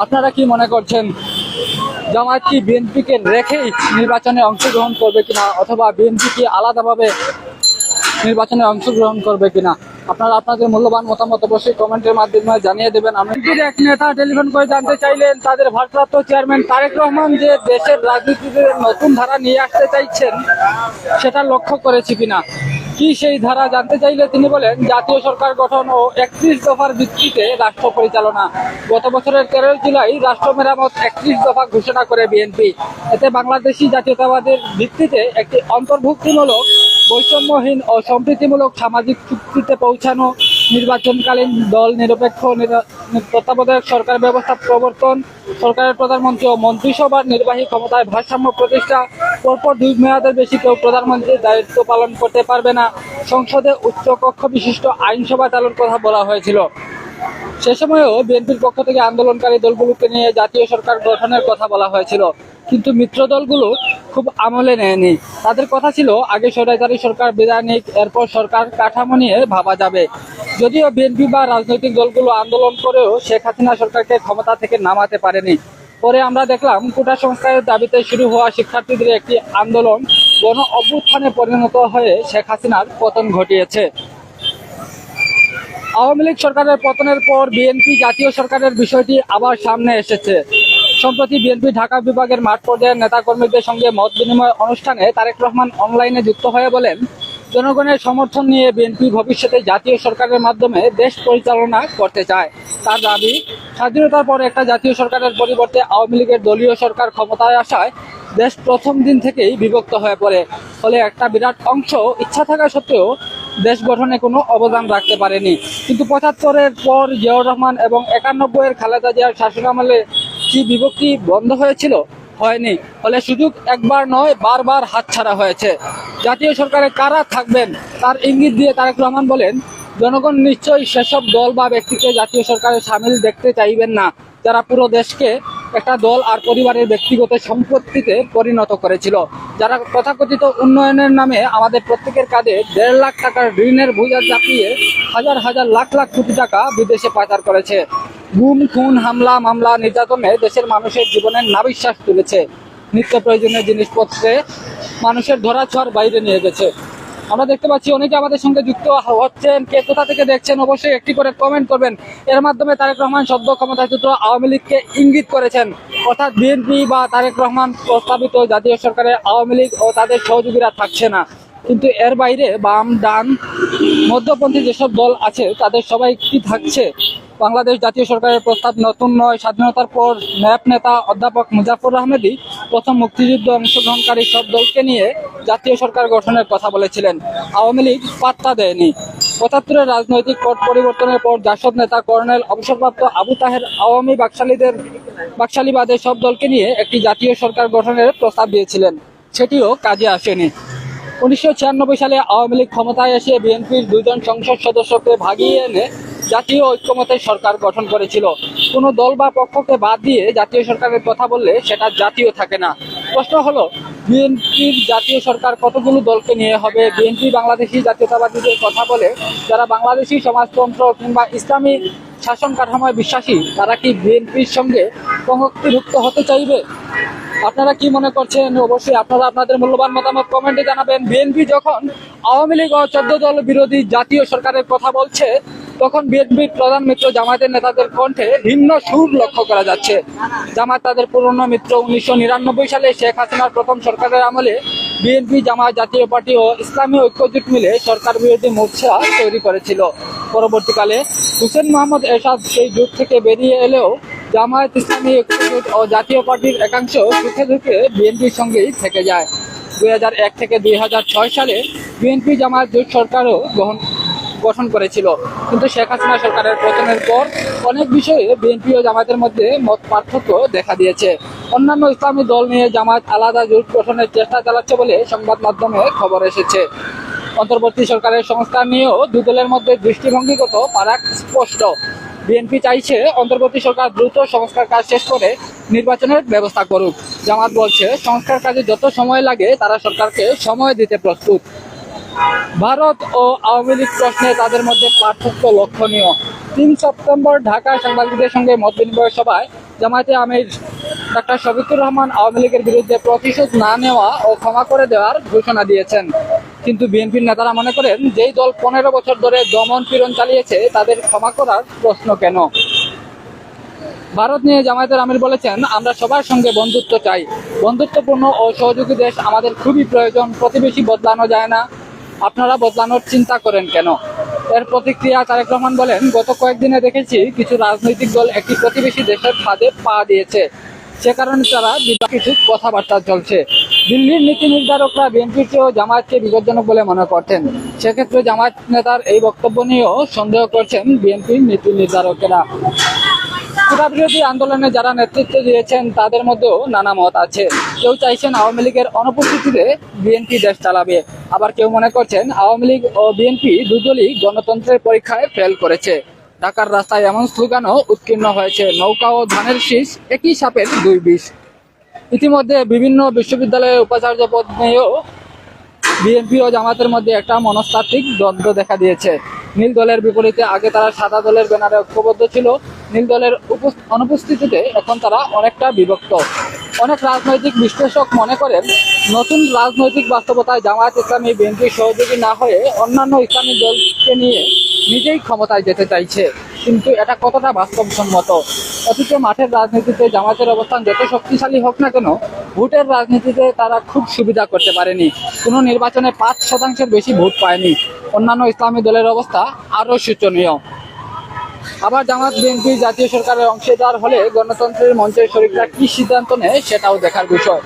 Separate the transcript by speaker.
Speaker 1: আপনারা কি মনে করছেন, জামায়াত কি বিএনপিকে রেখেই নির্বাচনে অংশগ্রহণ করবে কিনা, অথবা বিএনপি কি আলাদাভাবে নির্বাচনে অংশগ্রহণ করবে কিনা? আপনারা আপনাদের মূল্যবান মতামত অবশ্যই কমেন্টের মাধ্যমে জানিয়ে দেবেন। বিএনপির এক নেতা টেলিফোন করে জানতে চাইলেন তাদের ভারপ্রাপ্ত চেয়ারম্যান তারেক রহমান যে দেশের রাজনীতিতে নতুন ধারা নিয়ে আসতে চাইছেন সেটা লক্ষ্য করেছে কিনা। কি সেই ধারা জানতে চাইলে তিনি বলেন, জাতীয় সরকার গঠন ও 31 দফার ভিত্তিতে রাষ্ট্র পরিচালনা। গত বছরের 13 জুলাই রাষ্ট্র মেরামত 31 দফা ঘোষণা করে বিএনপি। এতে বাংলাদেশি জাতীয়তাবাদের ভিত্তিতে একটি অন্তর্ভুক্তিমূলক, বৈষম্যহীন ও সম্প্রীতিমূলক সামাজিক চুক্তিতে পৌঁছানো, নির্বাচনকালীন দল নিরপেক্ষ তত্ত্বাবধায়ক সরকার ব্যবস্থা প্রবর্তন, সরকারের প্রধানমন্ত্রী ও মন্ত্রিসভার নির্বাহী ক্ষমতায় ভারসাম্য প্রতিষ্ঠা, পরপর 2 মেয়াদের বেশি কেউ প্রধানমন্ত্রীর দায়িত্ব পালন করতে পারবে না, সংসদে উচ্চ কক্ষ বিশিষ্ট আইনসভা চালুর কথা বলা হয়েছিল। সে সময়ও বিএনপির পক্ষ থেকে আন্দোলনকারী দলগুলোকে নিয়ে জাতীয় সরকার গঠনের কথা বলা হয়েছিল, কিন্তু মিত্র দলগুলো খুব আমলে নেয়নি। তাদের কথা ছিল আগে স্বৈরাচারী সরকার বিদায় নিক, এরপর সরকার কাঠামো নিয়ে ভাবা যাবে। যদিও বিএনপি বা রাজনৈতিক দলগুলো আন্দোলন করেও শেখ হাসিনা সরকারকে ক্ষমতা থেকে নামাতে পারেনি। পরে আমরা দেখলাম কোটা সংস্কারের দাবিতে শুরু হওয়া শিক্ষার্থীদের একটি আন্দোলন গণ অভ্যুত্থানে পরিণত হয়ে শেখ হাসিনার পতন ঘটিয়েছে। আওয়ামী লীগ সরকারের পতনের পর বিএনপি জাতীয় সরকারের বিষয়টি আবার সামনে এসেছে। সম্প্রতি বিএনপি ঢাকা বিভাগের মাঠ পর্যায়ের নেতাকর্মীদের সঙ্গে মত বিনিময় অনুষ্ঠানে তারেক রহমান অনলাইনে যুক্ত হয়ে বলেন, জনগণের সমর্থন নিয়ে বিএনপি ভবিষ্যতে জাতীয় সরকারের মাধ্যমে দেশ পরিচালনা করতে চায়। তার দাবি, স্বাধীনতার পর একটা জাতীয় সরকারের পরিবর্তে আওয়ামী লীগের দলীয় সরকার ক্ষমতায় আসায় দেশ প্রথম দিন থেকেই বিভক্ত হয়ে পড়ে। ফলে একটা বিরাট অংশ ইচ্ছা থাকা সত্ত্বেও দেশ গঠনে কোনো অবদান রাখতে পারেনি। কিন্তু 75-এর পর জিয়াউর রহমান এবং 91-এর খালেদা জিয়ার শাসনামলে কি বিভক্তি বন্ধ হয়েছিল? হয়নি। ফলে সুযোগ একবার নয়, বারবার হাতছাড়া হয়েছে। জাতীয় সরকারে কারা থাকবেন তার ইঙ্গিত দিয়ে তারেক রহমান বলেন, জনগণ নিশ্চয়ই সেসব দল বা ব্যক্তিকে জাতীয় সরকারে সামিল দেখতে চাইবেন না যারা পুরো দেশকে একটা দল আর পরিবারের ব্যক্তিগত সম্পত্তিতে পরিণত করেছিল, যারা তথাকথিত উন্নয়নের নামে আমাদের প্রত্যেকের কাঁধে 1.5 লাখ টাকার ঋণের বোঝা চাপিয়ে হাজার হাজার লাখ লাখ কোটি টাকা বিদেশে পাচার করেছে, গুম খুন হামলা মামলা নির্যাতনে দেশের মানুষের জীবনের নাভিশ্বাস তুলেছে, নিত্য প্রয়োজনীয় জিনিসপত্রে মানুষের ধরাছোঁয়ার বাইরে নিয়ে গেছে। আমরা দেখতে পাচ্ছি অনেকে আমাদের সঙ্গে যুক্ত হচ্ছেন। কে কোথা থেকে দেখছেন অবশ্যই একটি করে কমেন্ট করবেন। এর মাধ্যমে তারেক রহমান সদ্য ক্ষমতাচ্যুত আওয়ামী লীগকে ইঙ্গিত করেছেন, অর্থাৎ বিএনপি বা তারেক রহমান প্রস্তাবিত জাতীয় সরকারে আওয়ামী লীগ ও তাদের সহযোগীরা থাকছে না। কিন্তু এর বাইরে বাম ডান মধ্যপন্থী যেসব দল আছে তাদের সবাই কি থাকছে? বাংলাদেশ জাতীয় সরকারের প্রস্তাব নতুন নয়। স্বাধীনতার পর ন্যাপ নেতা অধ্যাপক মুজাফর আহমেদই প্রথম মুক্তিযুদ্ধে অংশগ্রহণকারী সব দলকে নিয়ে জাতীয় সরকার গঠনের কথা বলেছিলেন। আওয়ামী লীগ পাত্তা দেয়নি। 75-এর রাজনৈতিক পট পরিবর্তনের পর জাসদ নেতা কর্নেল অবসরপ্রাপ্ত আবু তাহের আওয়ামী বাকশালীবাদের সব দলকে নিয়ে একটি জাতীয় সরকার গঠনের প্রস্তাব দিয়েছিলেন, সেটিও কাজে আসেনি। 1996 সালে আওয়ামী লীগ ক্ষমতায় এসে বিএনপির 2 জন সংসদ সদস্যকে ভাগিয়ে এনে জাতীয় ঐক্যমতের সরকার গঠন করেছিল। কোনো দল বা পক্ষকে বাদ দিয়ে জাতীয় সরকারের কথা বললে সেটা জাতীয় থাকে না। প্রশ্ন হলো, বিএনপির জাতীয় সরকার কতগুলো দলকে নিয়ে হবে? বিএনপি বাংলাদেশি জাতীয়তাবাদীদের কথা বলে যারা বাংলাদেশি সমাজতন্ত্র কিংবা ইসলামী শাসন কাঠামোয় বিশ্বাসী, তারা কি বিএনপির সঙ্গে পঙ্ক্তিভুক্ত হতে চাইবে? আপনারা কি মনে করছেন অবশ্যই আপনারা আপনাদের মূল্যবান মতামত কমেন্টে জানাবেন। বিএনপি যখন আওয়ামী লীগ ও 14 দল বিরোধী জাতীয় সরকারের কথা বলছে, তখন বিএনপির প্রধান মিত্র জামায়াতের নেতাদের কণ্ঠে ভিন্ন সুর লক্ষ্য করা যাচ্ছে। জামায়াত তাদের পুরনো মিত্র 1999 সালে শেখ হাসিনার প্রথম সরকারের আমলে বিএনপি, জামায়াত, জাতীয় পার্টি ও ইসলামী ঐক্যজোট মিলে সরকার বিরোধী মোর্চা তৈরি করেছিল। পরবর্তীকালে হুসেন মোহাম্মদ এরশাদ সেই জোট থেকে বেরিয়ে এলেও জামায়াত, ইসলামী ঐক্যজোট ও জাতীয় পার্টির একাংশ সুখে দুঃখে বিএনপির সঙ্গেই থেকে যায়। 2001 থেকে 2006 সালে বিএনপি জামায়াত জোট সরকারও গঠন করেছিল, কিন্তু শেখ হাসিনা সরকারের পতনের পর অনেক বিষয়ে বিএনপি ও জামায়াতের মধ্যে মত পার্থক্য দেখা দিয়েছে। অন্যান্য ইসলামী দল নিয়ে জামায়াত আলাদা জোট গঠনের চেষ্টা চালাচ্ছে বলে সংবাদ মাধ্যমে খবর এসেছে। অন্তর্বর্তী সরকারের সংস্কার নিয়েও 2 দলের মধ্যে দৃষ্টিভঙ্গিগত ফারাক স্পষ্ট। বিএনপি চাইছে অন্তর্বর্তী সরকার দ্রুত সংস্কার কাজ শেষ করে নির্বাচনের ব্যবস্থা করুক। জামায়াত বলছে সংস্কার কাজে যত সময় লাগে তারা সরকারকে সময় দিতে প্রস্তুত। ভারত ও আওয়ামী লীগ প্রশ্নে তাদের মধ্যে পার্থক্য লক্ষণীয়। 3 সেপ্টেম্বর ঢাকায় সাংবাদিকদের সঙ্গে মত বিনিময় সভায় জামায়াতে আমির ডাক্তার শফিকুর রহমান আওয়ামী লীগের বিরুদ্ধে প্রতিশোধ না নেওয়া ও ক্ষমা করে দেওয়ার ঘোষণা দিয়েছেন। কিন্তু বিএনপির নেতারা মনে করেন, যেই দল 15 বছর ধরে দমন পীড়ন চালিয়েছে তাদের ক্ষমা করার প্রশ্ন কেন? ভারত নিয়ে জামায়াতের আমির বলেছেন, আমরা সবার সঙ্গে বন্ধুত্ব চাই। বন্ধুত্বপূর্ণ ও সহযোগী দেশ আমাদের খুবই প্রয়োজন। প্রতিবেশী বদলানো যায় না, আপনারা বদলানোর চিন্তা করেন কেন? এর প্রতিক্রিয়া তারেক রহমান বলেন, গত কয়েকদিনে দেখেছি কিছু রাজনৈতিক দল একটি প্রতিবেশী দেশের ফাঁদে পা দিয়েছে, সে কারণে তারা কিছু কথাবার্তা চলছে। দিল্লির নীতি নির্ধারকরা বিএনপির চেয়েও জামায়াতকে বিপজ্জনক বলে মনে করতেন। সেক্ষেত্রে জামায়াত নেতার এই বক্তব্য নিয়েও সন্দেহ করছেন বিএনপির নীতি নির্ধারকেরা। কোটা বিরোধী আন্দোলনে যারা নেতৃত্ব দিয়েছেন তাদের মধ্যেও নানা মত আছে। কেউ চাইছেন আওয়ামী লীগের অনুপস্থিতিতে বিএনপি দেশ চালাবে, আবার কেউ মনে করছেন আওয়ামী লীগ ও বিএনপি দুদলই গণতন্ত্রের পরীক্ষায় ফেল করেছে। ঢাকার রাস্তায় এমন স্লোগানও উৎকীর্ণ হয়েছে, নৌকা ও ধানের শীষ একই সাপের 2 বিষ। ইতিমধ্যে বিভিন্ন বিশ্ববিদ্যালয়ের উপাচার্য পদ নিয়েও বিএনপি ও জামায়াতের মধ্যে একটা মনস্তাত্ত্বিক দ্বন্দ্ব দেখা দিয়েছে। নীল দলের বিপরীতে আগে তারা সাদা দলের ব্যানারে ঐক্যবদ্ধ ছিল, নীল দলের অনুপস্থিতিতে এখন তারা অনেকটা বিভক্ত। অনেক রাজনৈতিক বিশ্লেষক মনে করেন, নতুন রাজনৈতিক বাস্তবতায় জামায়াত ইসলামী বিএনপির সহযোগী না হয়ে অন্যান্য ইসলামী দলকে নিয়ে নিজেই ক্ষমতায় যেতে চাইছে। কিন্তু এটা কতটা বাস্তবসম্মত? অথচ মাঠের রাজনীতিতে জামায়াতের অবস্থান যত শক্তিশালী হোক না কেন, ভোটের রাজনীতিতে তারা খুব সুবিধা করতে পারেনি। কোনো নির্বাচনে 5% বেশি ভোট পায়নি। অন্যান্য ইসলামী দলের অবস্থা আরও শোচনীয়। আবার জামায়াত বিএনপি জাতীয় সরকারের অংশীদার হলে গণতন্ত্রের মঞ্চের শরিকরা কি সিদ্ধান্ত নেয় সেটাও দেখার বিষয়।